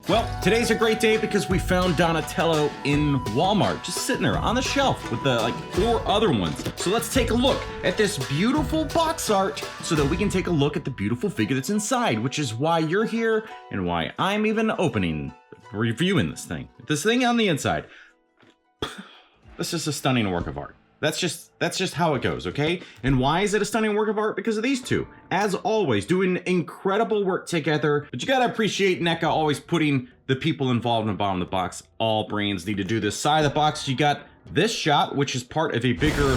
Well, today's a great day because we found Donatello in Walmart, just sitting there on the shelf with the like 4 other ones. So let's take a look at this beautiful box art so that we can take a look at the beautiful figure that's inside, which is why you're here and why I'm even reviewing this thing. This thing on the inside. This is a stunning work of art. That's just how it goes, okay? And why is it a stunning work of art? Because of these two. As always, doing incredible work together. But you gotta appreciate NECA always putting the people involved in the bottom of the box. All brains need to do this. Side of the box, you got this shot, which is part of a bigger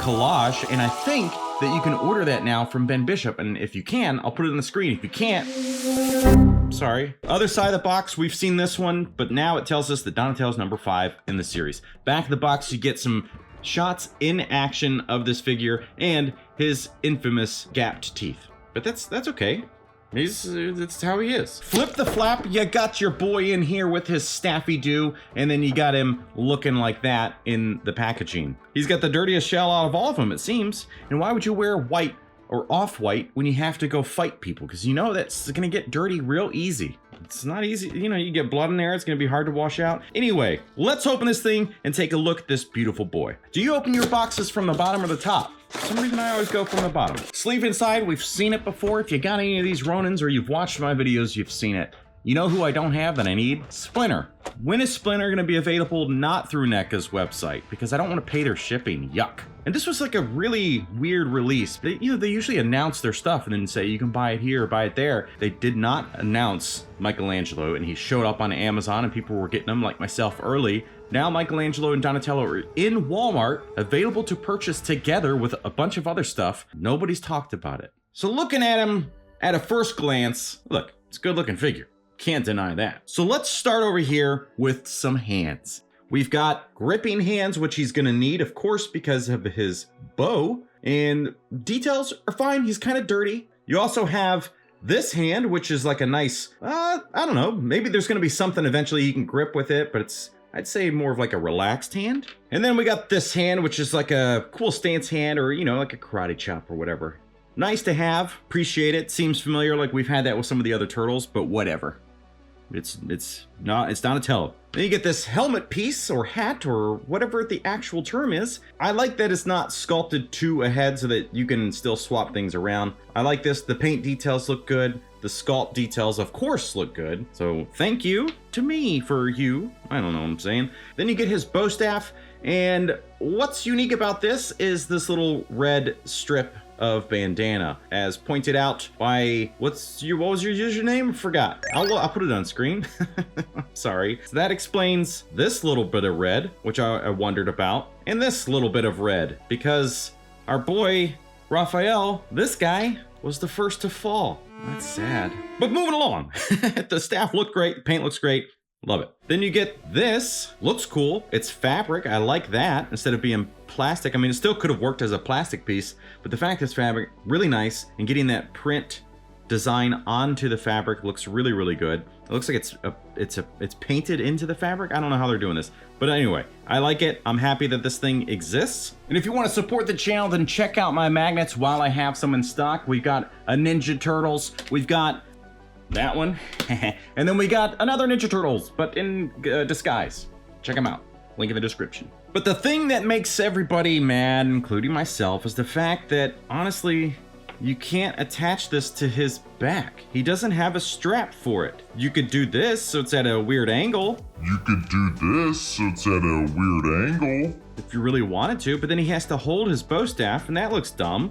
collage. And I think that you can order that now from Ben Bishop. And if you can, I'll put it on the screen. If you can't, sorry. Other side of the box, we've seen this one, but now it tells us that Donatello's number 5 in the series. Back of the box, you get some shots in action of this figure and his infamous gapped teeth. But that's okay. That's how he is. Flip the flap, you got your boy in here with his Staffy Doo, and then you got him looking like that in the packaging. He's got the dirtiest shell out of all of them, it seems. And why would you wear white or off-white when you have to go fight people? Because you know that's gonna get dirty real easy. It's not easy, you know, you get blood in there, it's gonna be hard to wash out. Anyway, let's open this thing and take a look at this beautiful boy. Do you open your boxes from the bottom or the top? For some reason I always go from the bottom. Sleeve inside, we've seen it before. If you got any of these Ronins or you've watched my videos, you've seen it. You know who I don't have that I need? Splinter. When is Splinter gonna be available? Not through NECA's website, because I don't wanna pay their shipping, yuck. And this was like a really weird release. They usually announce their stuff and then say you can buy it here or buy it there. They did not announce Michelangelo, and he showed up on Amazon and people were getting them like myself early. Now Michelangelo and Donatello are in Walmart, available to purchase together with a bunch of other stuff. Nobody's talked about it. So looking at him at a first glance, look, it's a good looking figure. Can't deny that. So let's start over here with some hands. We've got gripping hands, which he's gonna need, of course, because of his bow. And details are fine, he's kind of dirty. You also have this hand, which is like a nice, I don't know, maybe there's gonna be something eventually you can grip with it, but it's, I'd say more of like a relaxed hand. And then we got this hand, which is like a cool stance hand, or, you know, like a karate chop or whatever. Nice to have, appreciate it. Seems familiar, like we've had that with some of the other turtles, but whatever. It's Donatello. Then you get this helmet piece or hat or whatever the actual term is. I like that it's not sculpted to a head so that you can still swap things around. I like this. The paint details look good. The sculpt details, of course, look good. So thank you to me for you. I don't know what I'm saying. Then you get his bow staff. And what's unique about this is this little red strip of bandana, as pointed out by what was your username? Forgot. I'll put it on screen. Sorry. So that explains this little bit of red, which I wondered about, and this little bit of red, because our boy Raphael, this guy, was the first to fall. That's sad. But moving along. The staff looked great, the paint looks great. Love it. Then you get this. Looks cool. It's fabric. I like that instead of being plastic. I mean, it still could have worked as a plastic piece, but the fact it's fabric, really nice. And getting that print design onto the fabric looks really, really good. It looks like it's painted into the fabric. I don't know how they're doing this, but anyway, I like it. I'm happy that this thing exists. And if you want to support the channel, then check out my magnets while I have some in stock. We've got a Ninja Turtles. We've got that one. And then we got another Ninja Turtles, but in disguise. Check them out. Link in the description. But the thing that makes everybody mad, including myself, is the fact that, honestly, you can't attach this to his back. He doesn't have a strap for it. You could do this so it's at a weird angle. You could do this so it's at a weird angle. If you really wanted to, but then he has to hold his bow staff, and that looks dumb.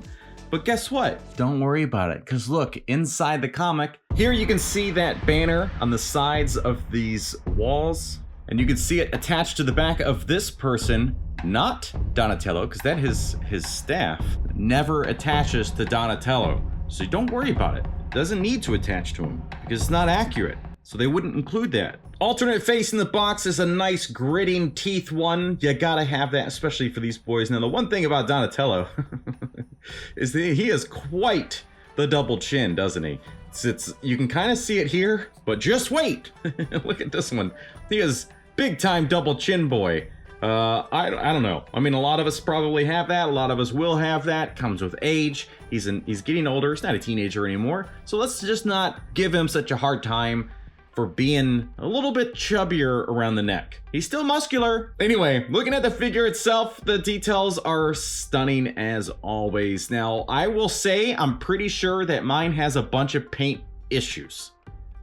But guess what? Don't worry about it, because look, inside the comic, here you can see that banner on the sides of these walls, and you can see it attached to the back of this person, not Donatello, because that his staff never attaches to Donatello. So don't worry about it. It doesn't need to attach to him, because it's not accurate. So they wouldn't include that. Alternate face in the box is a nice gritting teeth one. You gotta have that, especially for these boys. Now, the one thing about Donatello is that he has quite the double chin, doesn't he? You can kind of see it here, but just wait. Look at this one. He is big time double chin boy. I don't know. I mean, a lot of us probably have that. A lot of us will have that. Comes with age. He's getting older. He's not a teenager anymore. So let's just not give him such a hard time. for being a little bit chubbier around the neck. He's still muscular. Anyway, looking at the figure itself, the details are stunning as always. Now, I will say I'm pretty sure that mine has a bunch of paint issues.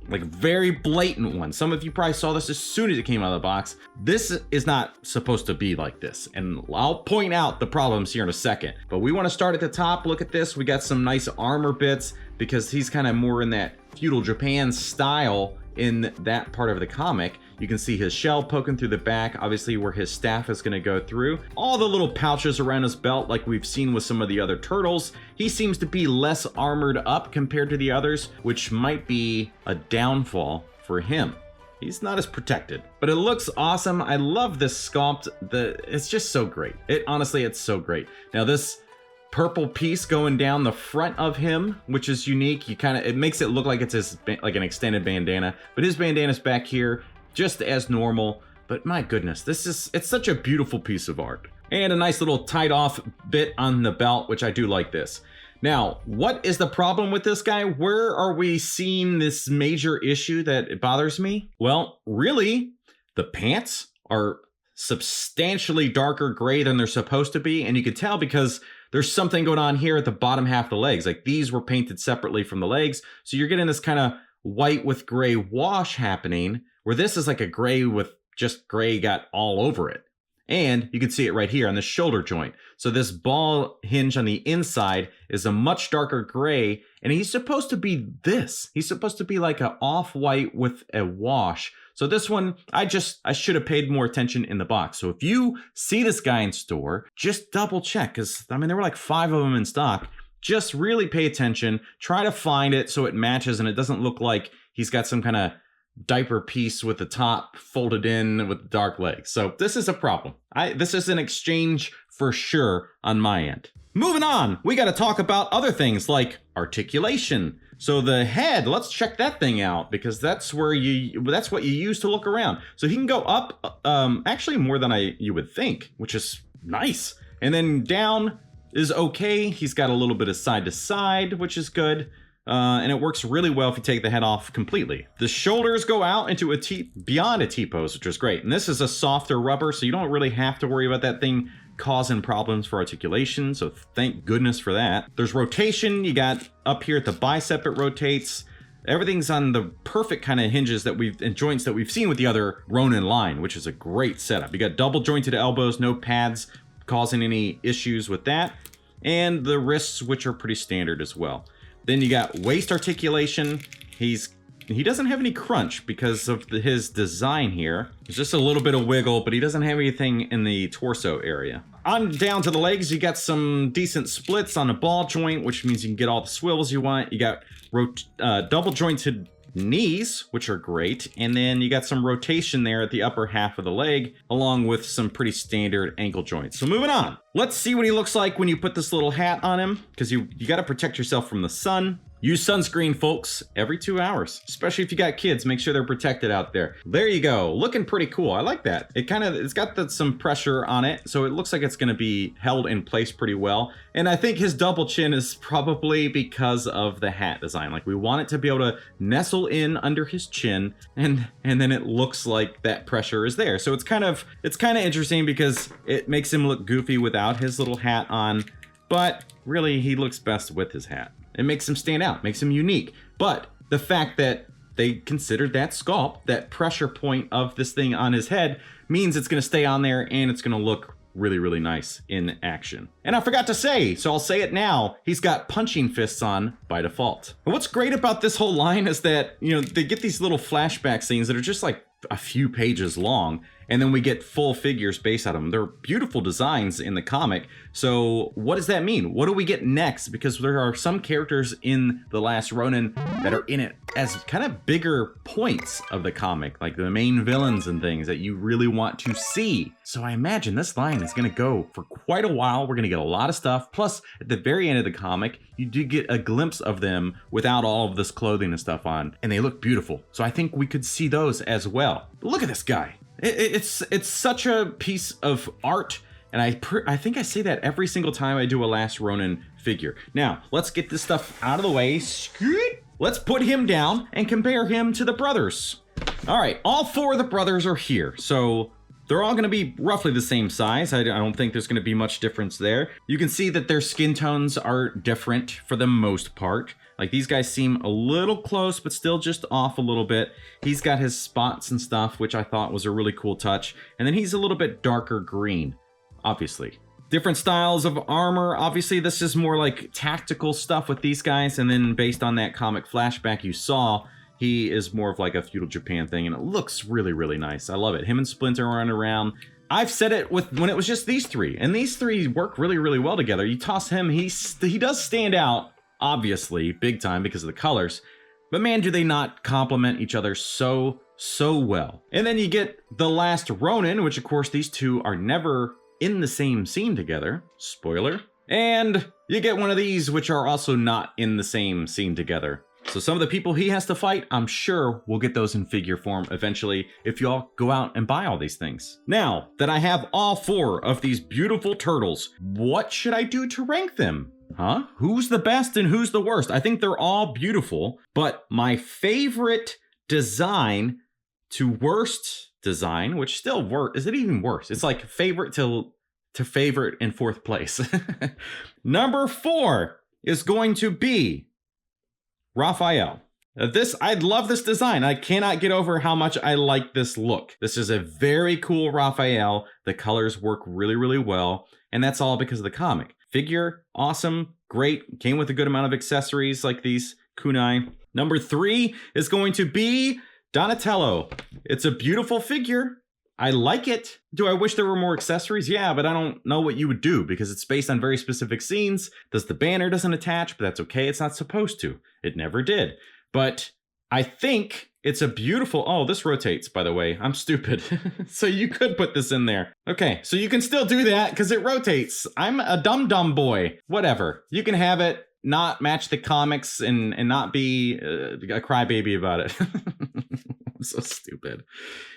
Like very blatant ones. Some of you probably saw this as soon as it came out of the box. This is not supposed to be like this. And I'll point out the problems here in a second. But we want to start at the top. Look at this. We got some nice armor bits because he's kind of more in that feudal Japan style in that part of the comic. You can see his shell poking through the back, obviously where his staff is going to go through. All the little pouches around his belt like we've seen with some of the other turtles. He seems to be less armored up compared to the others, which might be a downfall for him. He's not as protected, but it looks awesome. I love this sculpt. It's just so great. Honestly, it's so great. Now this purple piece going down the front of him, which is unique. It makes it look like it's like an extended bandana, but his bandana's back here just as normal. But my goodness, it's such a beautiful piece of art. And a nice little tied off bit on the belt, which I do like this. Now, what is the problem with this guy? Where are we seeing this major issue that it bothers me? Well, really, the pants are substantially darker gray than they're supposed to be. And you can tell because there's something going on here at the bottom half of the legs. Like these were painted separately from the legs. So you're getting this kind of white with gray wash happening, where this is like a gray with just gray got all over it. And you can see it right here on the shoulder joint. So this ball hinge on the inside is a much darker gray, and he's supposed to be this. He's supposed to be like an off-white with a wash. So this one, I should have paid more attention in the box. So if you see this guy in store, just double check, because I mean, there were like 5 of them in stock. Just really pay attention, try to find it so it matches and it doesn't look like he's got some kind of diaper piece with the top folded in with dark legs. So this is a problem. This is an exchange for sure on my end. Moving on, we got to talk about other things like articulation. So the head, let's check that thing out because that's what you use to look around. So he can go up, actually more than you would think, which is nice. And then down is okay. He's got a little bit of side to side, which is good. And it works really well if you take the head off completely. The shoulders go out into beyond a T-pose, which is great. And this is a softer rubber, so you don't really have to worry about that thing causing problems for articulation. So thank goodness for that. There's rotation. You got up here at the bicep, it rotates. Everything's on the perfect kind of hinges and joints that we've seen with the other Ronin line, which is a great setup. You got double jointed elbows, no pads causing any issues with that. And the wrists, which are pretty standard as well. Then you got waist articulation. He doesn't have any crunch because of his design here. There's just a little bit of wiggle, but he doesn't have anything in the torso area. On down to the legs, you got some decent splits on the ball joint, which means you can get all the swivels you want. You got double jointed knees, which are great. And then you got some rotation there at the upper half of the leg, along with some pretty standard ankle joints. So moving on, let's see what he looks like when you put this little hat on him, because you got to protect yourself from the sun. Use sunscreen, folks, every 2 hours, especially if you got kids. Make sure they're protected out there. There you go. Looking pretty cool. I like that. It's got some pressure on it, so it looks like it's going to be held in place pretty well. And I think his double chin is probably because of the hat design. Like we want it to be able to nestle in under his chin, and then it looks like that pressure is there. So it's kind of interesting because it makes him look goofy without his little hat on, but really he looks best with his hat. It makes him stand out, makes him unique. But the fact that they considered that sculpt, that pressure point of this thing on his head, means it's going to stay on there and it's going to look really, really nice in action. And I forgot to say, so I'll say it now, he's got punching fists on by default. And what's great about this whole line is that, they get these little flashback scenes that are just like a few pages long, and then we get full figures based on them. They're beautiful designs in the comic. So what does that mean? What do we get next? Because there are some characters in The Last Ronin that are in it as kind of bigger points of the comic, like the main villains and things that you really want to see. So I imagine this line is going to go for quite a while. We're going to get a lot of stuff. Plus, at the very end of the comic, you do get a glimpse of them without all of this clothing and stuff on, and they look beautiful. So I think we could see those as well. But look at this guy. It's such a piece of art, and I think I say that every single time I do a Last Ronin figure. Now, let's get this stuff out of the way. Scoot! let's put him down and compare him to the brothers. All right, all 4 of the brothers are here. So they're all gonna be roughly the same size. I don't think there's gonna be much difference there. You can see that their skin tones are different for the most part. Like these guys seem a little close, but still just off a little bit. He's got his spots and stuff, which I thought was a really cool touch. And then he's a little bit darker green, obviously. Different styles of armor. Obviously, this is more like tactical stuff with these guys. And then based on that comic flashback you saw, he is more of like a feudal Japan thing. And it looks really, really nice. I love it. Him and Splinter running around. I've said it when it was just these 3. And these 3 work really, really well together. You toss him, he does stand out, obviously, big time because of the colors. But man, do they not complement each other so well. And then you get the last Ronin, which of course these 2 are never in the same scene together. Spoiler. And you get one of these, which are also not in the same scene together. So some of the people he has to fight, I'm sure we'll get those in figure form eventually if you all go out and buy all these things. Now that I have all 4 of these beautiful turtles, what should I do to rank them? Huh? Who's the best and who's the worst? I think they're all beautiful, but my favorite design to worst design, which still is it even worse? It's like favorite to favorite in 4th place. Number 4 is going to be Raphael. I love this design. I cannot get over how much I like this look. This is a very cool Raphael. The colors work really, really well. And that's all because of the comic. Figure, awesome, great. Came with a good amount of accessories like these kunai. Number 3 is going to be Donatello. It's a beautiful figure. I like it. Do I wish there were more accessories? Yeah, but I don't know what you would do because it's based on very specific scenes. The banner doesn't attach, but that's okay. It's not supposed to. It never did. But I think it's a beautiful... Oh, this rotates, by the way. I'm stupid. So you could put this in there. Okay, so you can still do that because it rotates. I'm a dumb boy. Whatever. You can have it not match the comics and not be a crybaby about it. I'm so stupid.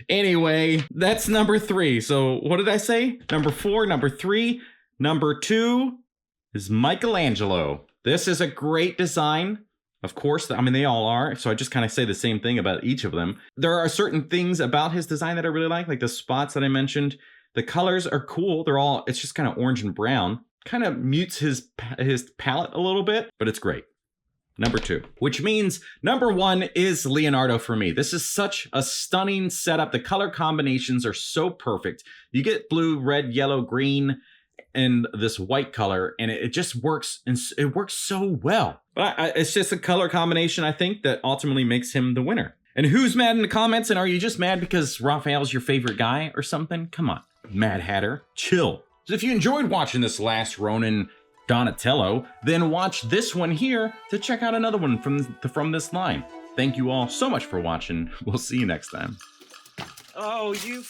Anyway, that's number 3. So what did I say? Number 4, number 3, number 2 is Michelangelo. This is a great design. Of course, I mean, they all are. So I just kind of say the same thing about each of them. There are certain things about his design that I really like the spots that I mentioned. The colors are cool. It's just kind of orange and brown. Kind of mutes his palette a little bit, but it's great. Number 2, which means number 1 is Leonardo for me. This is such a stunning setup. The color combinations are so perfect. You get blue, red, yellow, green, and this white color, and it just works, and it works so well. But it's just a color combination, I think, that ultimately makes him the winner. And who's mad in the comments? And are you just mad because Raphael's your favorite guy or something? Come on, Mad Hatter, chill. So if you enjoyed watching this last Ronin Donatello, then watch this one here to check out another one from this line. Thank you all so much for watching. We'll see you next time. Oh, you